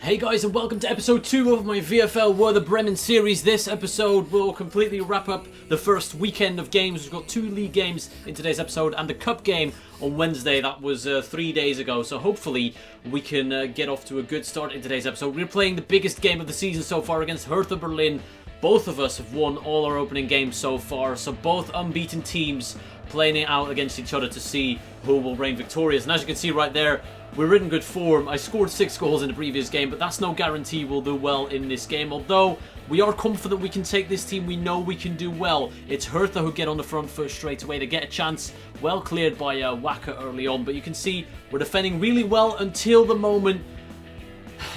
Hey guys, and welcome to episode 2 of my VFL Werder Bremen series. This episode will completely wrap up the first weekend of games. We've got 2 league games in today's episode and the cup game on Wednesday. That was 3 days ago, so hopefully we can get off to a good start in today's episode. We're playing the biggest game of the season so far against Hertha Berlin. Both of us have won all our opening games so far, so both unbeaten teams playing it out against each other to see who will reign victorious. And as you can see right there, we're in good form. I scored 6 goals in the previous game, but that's no guarantee we'll do well in this game. Although we are confident we can take this team, we know we can do well. It's Hertha who get on the front foot straight away. They get a chance, well cleared by Waka early on. But you can see we're defending really well until the moment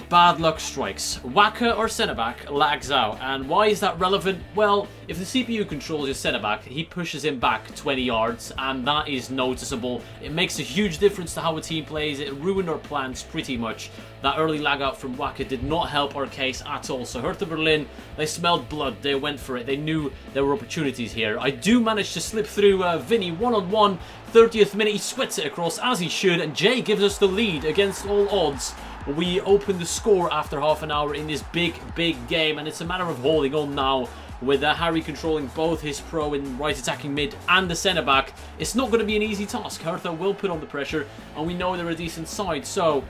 bad luck strikes. Waka, our centre-back, lags out. And why is that relevant? Well, if the CPU controls your centre-back, he pushes him back 20 yards, and that is noticeable. It makes a huge difference to how a team plays. It ruined our plans pretty much. That early lag out from Waka did not help our case at all. So Hertha Berlin, they smelled blood. They went for it. They knew there were opportunities here. I do manage to slip through Vinny one-on-one. 30th minute, he sweats it across as he should, and Jay gives us the lead against all odds. We open the score after half an hour in this big game, and it's a matter of holding on now with Harry controlling both his pro in right attacking mid and the centre-back. It's not going to be an easy task. Hertha will put on the pressure, and we know they're a decent side, so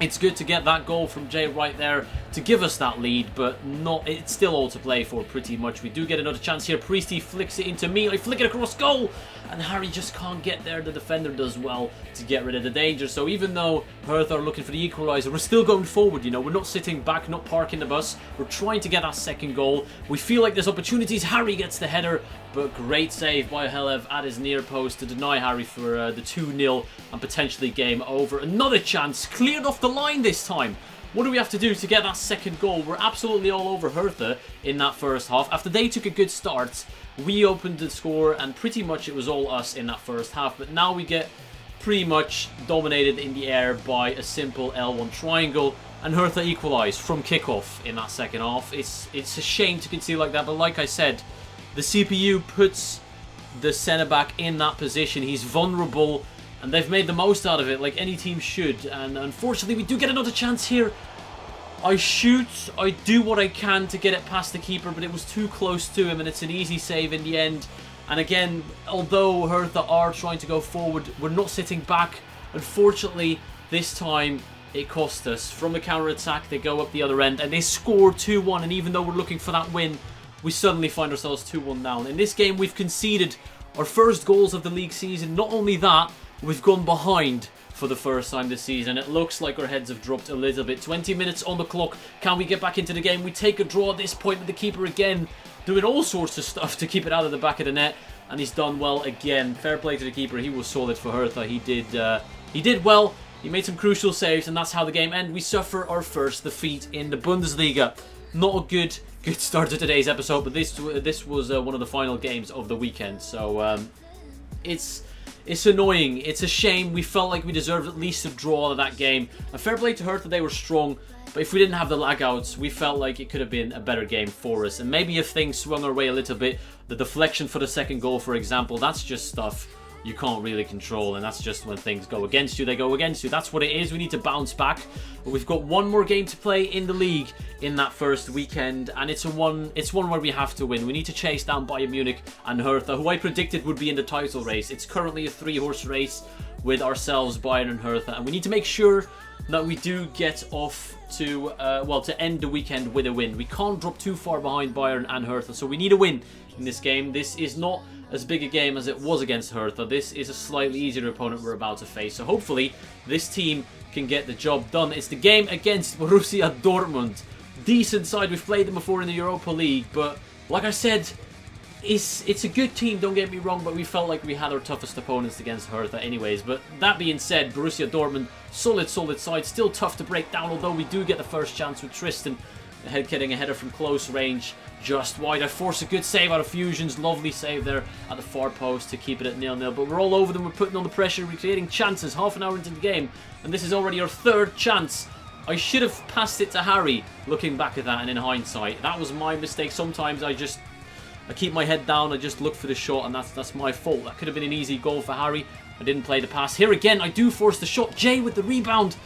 it's good to get that goal from Jay right there to give us that lead, but it's still all to play for pretty much. We do get another chance here. Priesty flicks it into me. I flick it across goal, and Harry just can't get there. The defender does well to get rid of the danger. So even though Hertha are looking for the equaliser, we're still going forward, you know. We're not sitting back, not parking the bus. We're trying to get that second goal. We feel like there's opportunities. Harry gets the header, but great save by Helev at his near post to deny Harry for the 2-0 and potentially game over. Another chance, cleared off the line this time. What do we have to do to get that second goal? We're absolutely all over Hertha in that first half. After they took a good start, we opened the score, and pretty much it was all us in that first half. But now we get pretty much dominated in the air by a simple L1 triangle, and Hertha equalised from kickoff in that second half. It's a shame to concede like that, but like I said, the CPU puts the centre-back in that position. He's vulnerable, and they've made the most out of it, like any team should. And unfortunately, we do get another chance here. I shoot, I do what I can to get it past the keeper, but it was too close to him, and it's an easy save in the end. And again, although Hertha are trying to go forward, we're not sitting back. Unfortunately, this time it cost us. From the counter-attack, they go up the other end, and they score 2-1, and even though we're looking for that win, we suddenly find ourselves 2-1 down. In this game, we've conceded our first goals of the league season. Not only that, we've gone behind for the first time this season. It looks like our heads have dropped a little bit. 20 minutes on the clock. Can we get back into the game? We take a draw at this point with the keeper again doing all sorts of stuff to keep it out of the back of the net, and he's done well again. Fair play to the keeper. He was solid for Hertha. He did well. He made some crucial saves, and that's how the game ended. We suffer our first defeat in the Bundesliga. Not a good start to today's episode, but this was one of the final games of the weekend. So it's annoying. It's a shame. We felt like we deserved at least a draw out of that game. A fair play to Hertha, they were strong, but if we didn't have the lag-outs, we felt like it could have been a better game for us. And maybe if things swung our way a little bit, the deflection for the second goal, for example, that's just stuff you can't really control, and that's just when things go against you, they go against you. That's what it is. We need to bounce back. But we've got one more game to play in the league in that first weekend, and it's one where we have to win. We need to chase down Bayern Munich and Hertha, who I predicted would be in the title race. It's currently a 3-horse race with ourselves, Bayern and Hertha, and we need to make sure that we do get off to to end the weekend with a win. We can't drop too far behind Bayern and Hertha, so we need a win in this game. This is not as big a game as it was against Hertha. This is a slightly easier opponent we're about to face, so hopefully this team can get the job done. It's the game against Borussia Dortmund. Decent side. We've played them before in the Europa League, but like I said, it's a good team, don't get me wrong, but we felt like we had our toughest opponents against Hertha anyways. But that being said, Borussia Dortmund, solid side, still tough to break down, although we do get the first chance with Tristan getting a header from close range just wide. I force a good save out of Fusions. Lovely save there at the far post to keep it at 0-0. But we're all over them. We're putting on the pressure. We're creating chances half an hour into the game. And this is already our third chance. I should have passed it to Harry, looking back at that and in hindsight. That was my mistake. Sometimes I keep my head down. I just look for the shot, and that's my fault. That could have been an easy goal for Harry. I didn't play the pass. Here again, I do force the shot. Jay with the rebound.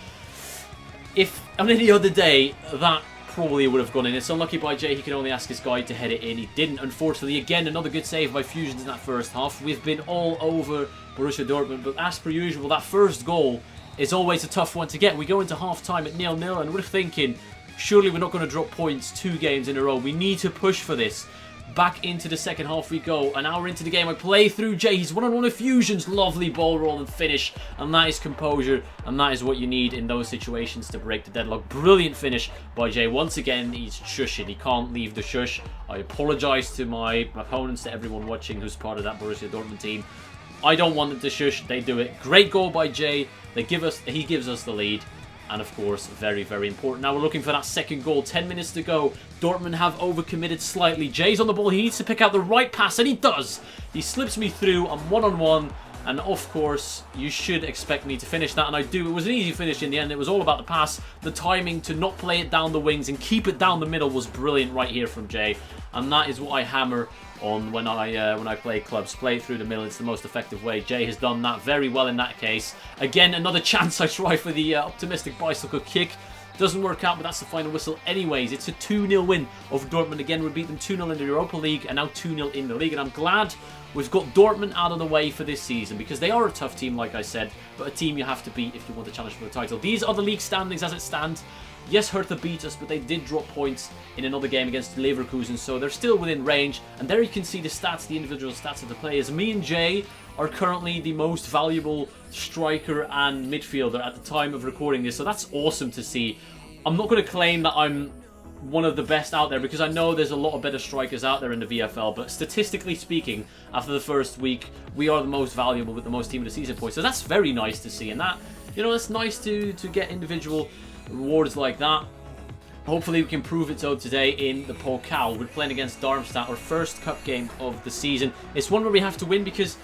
If on any other day, that probably would have gone in. It's unlucky by Jay, he could only ask his guy to head it in. He didn't, unfortunately. Again, another good save by Fusions in that first half. We've been all over Borussia Dortmund, but as per usual, that first goal is always a tough one to get. We go into half-time at 0-0, and we're thinking, surely we're not going to drop points 2 games in a row. We need to push for this. Back into the second half we go. An hour into the game, I play through Jay. He's one-on-one with Fusions. Lovely ball roll and finish. And that is composure. And that is what you need in those situations to break the deadlock. Brilliant finish by Jay. Once again, he's shushing. He can't leave the shush. I apologise to my opponents, to everyone watching who's part of that Borussia Dortmund team. I don't want them to shush. They do it. Great goal by Jay. He gives us the lead. And of course, very, very important. Now we're looking for that second goal. 10 minutes to go. Dortmund have overcommitted slightly. Jay's on the ball. He needs to pick out the right pass, and he does. He slips me through. I'm one-on-one. And of course, you should expect me to finish that, and I do. It was an easy finish in the end. It was all about the pass. The timing to not play it down the wings and keep it down the middle was brilliant right here from Jay. And that is what I hammer on when I play clubs. Play it through the middle. It's the most effective way. Jay has done that very well in that case. Again, another chance I try for the optimistic bicycle kick. Doesn't work out, but that's the final whistle anyways. It's a 2-0 win over Dortmund. Again, we beat them 2-0 in the Europa League and now 2-0 in the league. And I'm glad we've got Dortmund out of the way for this season because they are a tough team, like I said, but a team you have to beat if you want to challenge for the title. These are the league standings as it stands. Yes, Hertha beat us, but they did drop points in another game against Leverkusen, so they're still within range. And there you can see the stats, the individual stats of the players. Me and Jay are currently the most valuable striker and midfielder at the time of recording this, so that's awesome to see. I'm not going to claim that I'm one of the best out there because I know there's a lot of better strikers out there in the VFL, but statistically speaking, after the first week, we are the most valuable with the most team of the season points. So that's very nice to see, and that, you know, it's nice to get individual rewards like that. Hopefully we can prove it so today in the Pokal. We're playing against Darmstadt, our first cup game of the season. It's one where we have to win because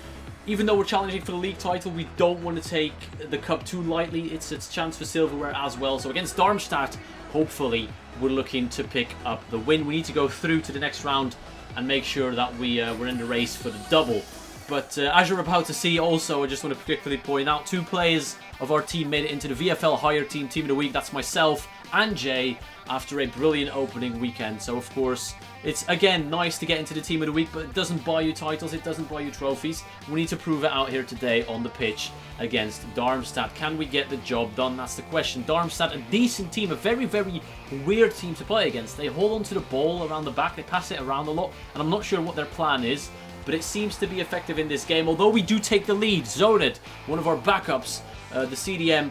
even though we're challenging for the league title, we don't want to take the cup too lightly. It's a chance for silverware as well. So against Darmstadt, hopefully we're looking to pick up the win. We need to go through to the next round and make sure that we're in the race for the double. But as you're about to see also, I just want to quickly point out 2 players of our team made it into the VFL Higher Team of the Week. That's myself and Jay after a brilliant opening weekend. So of course, it's again nice to get into the Team of the Week, but it doesn't buy you titles, it doesn't buy you trophies. We need to prove it out here today on the pitch against Darmstadt. Can we get the job done? That's the question. Darmstadt, a decent team, a very, very weird team to play against. They hold onto the ball around the back, they pass it around a lot, and I'm not sure what their plan is, but it seems to be effective in this game, although we do take the lead. Zored, one of our backups, the CDM,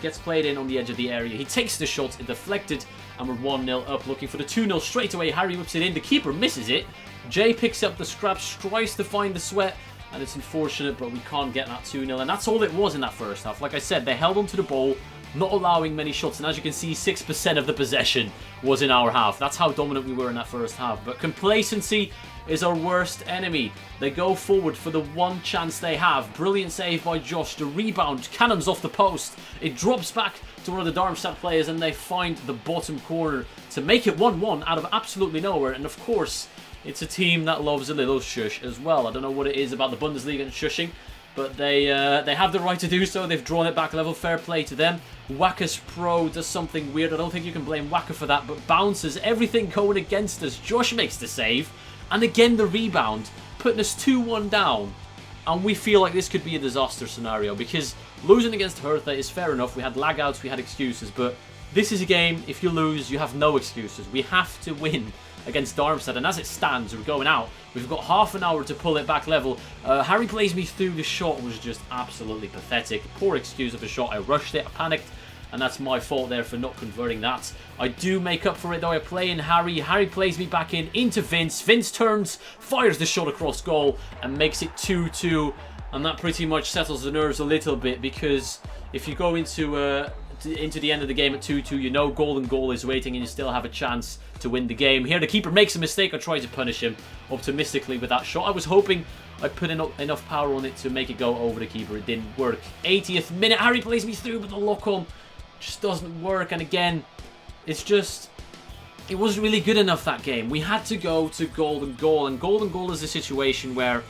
gets played in on the edge of the area. He takes the shot, it deflected, and we're 1-0 up, looking for the 2-0 straight away. Harry whips it in, the keeper misses it. Jay picks up the scraps, tries to find the sweat, and it's unfortunate, but we can't get that 2-0, and that's all it was in that first half. Like I said, they held onto the ball, not allowing many shots, and as you can see, 6% of the possession was in our half. That's how dominant we were in that first half, but complacency is our worst enemy. They go forward for the one chance they have. Brilliant save by Josh. The rebound cannons off the post. It drops back to one of the Darmstadt players and they find the bottom corner to make it 1-1 out of absolutely nowhere. And of course, it's a team that loves a little shush as well. I don't know what it is about the Bundesliga and shushing, but they have the right to do so. They've drawn it back level. Fair play to them. Waka's Pro does something weird. I don't think you can blame Waka for that, but bounces. Everything going against us. Josh makes the save. And again, the rebound, putting us 2-1 down. And we feel like this could be a disaster scenario because losing against Hertha is fair enough. We had lag outs, we had excuses, but this is a game, if you lose, you have no excuses. We have to win against Darmstadt, and as it stands, we're going out. We've got half an hour to pull it back level. Harry plays me through. The shot was just absolutely pathetic. Poor excuse of a shot. I rushed it, I panicked, and that's my fault there for not converting that. I do make up for it though. I play in Harry. Harry plays me back into Vince. Vince turns, fires the shot across goal, and makes it 2-2. And that pretty much settles the nerves a little bit because if you go into the end of the game at 2-2, you know golden goal is waiting and you still have a chance to win the game. Here the keeper makes a mistake. I try to punish him optimistically with that shot. I was hoping I put enough power on it to make it go over the keeper. It didn't work. 80th minute, Harry plays me through, but the lock-on just doesn't work. And again, it wasn't really good enough that game. We had to go to golden goal, and golden goal is a situation where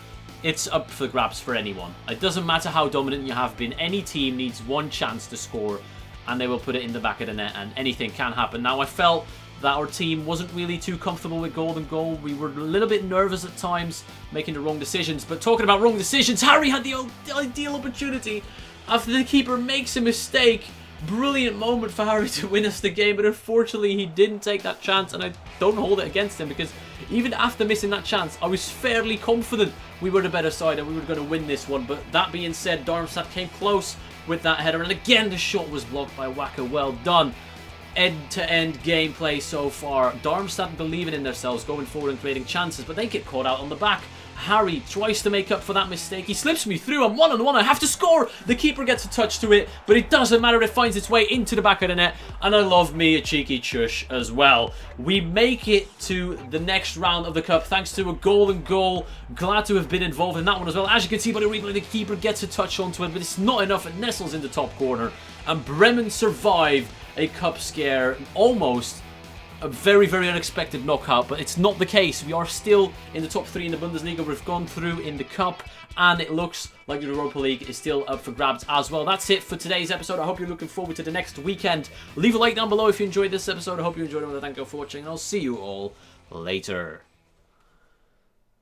it's up for grabs for anyone. It doesn't matter how dominant you have been. Any team needs one chance to score, and they will put it in the back of the net, and anything can happen. Now, I felt that our team wasn't really too comfortable with golden goal. We were a little bit nervous at times, making the wrong decisions. But talking about wrong decisions, Harry had the ideal opportunity after the keeper makes a mistake. Brilliant moment for Harry to win us the game, but unfortunately he didn't take that chance, and I don't hold it against him, because even after missing that chance, I was fairly confident we were the better side and we were going to win this one. But that being said, Darmstadt came close with that header, and again the shot was blocked by Waka. Well done. End-to-end gameplay so far. Darmstadt believing in themselves, going forward and creating chances, but they get caught out on the back. Harry tries to make up for that mistake. He slips me through. I'm one-on-one. I have to score. The keeper gets a touch to it, but it doesn't matter. It finds its way into the back of the net, and I love me a cheeky chush as well. We make it to the next round of the cup thanks to a golden goal. Glad to have been involved in that one as well. As you can see by the replay, the keeper gets a touch onto it, but it's not enough. It nestles in the top corner, and Bremen survive a cup scare. Almost a very, very unexpected knockout, but it's not the case. We are still in the top 3 in the Bundesliga. We've gone through in the cup, and it looks like the Europa League is still up for grabs as well. That's it for today's episode. I hope you're looking forward to the next weekend. Leave a like down below if you enjoyed this episode. I hope you enjoyed it. Thank you for watching, and I'll see you all later.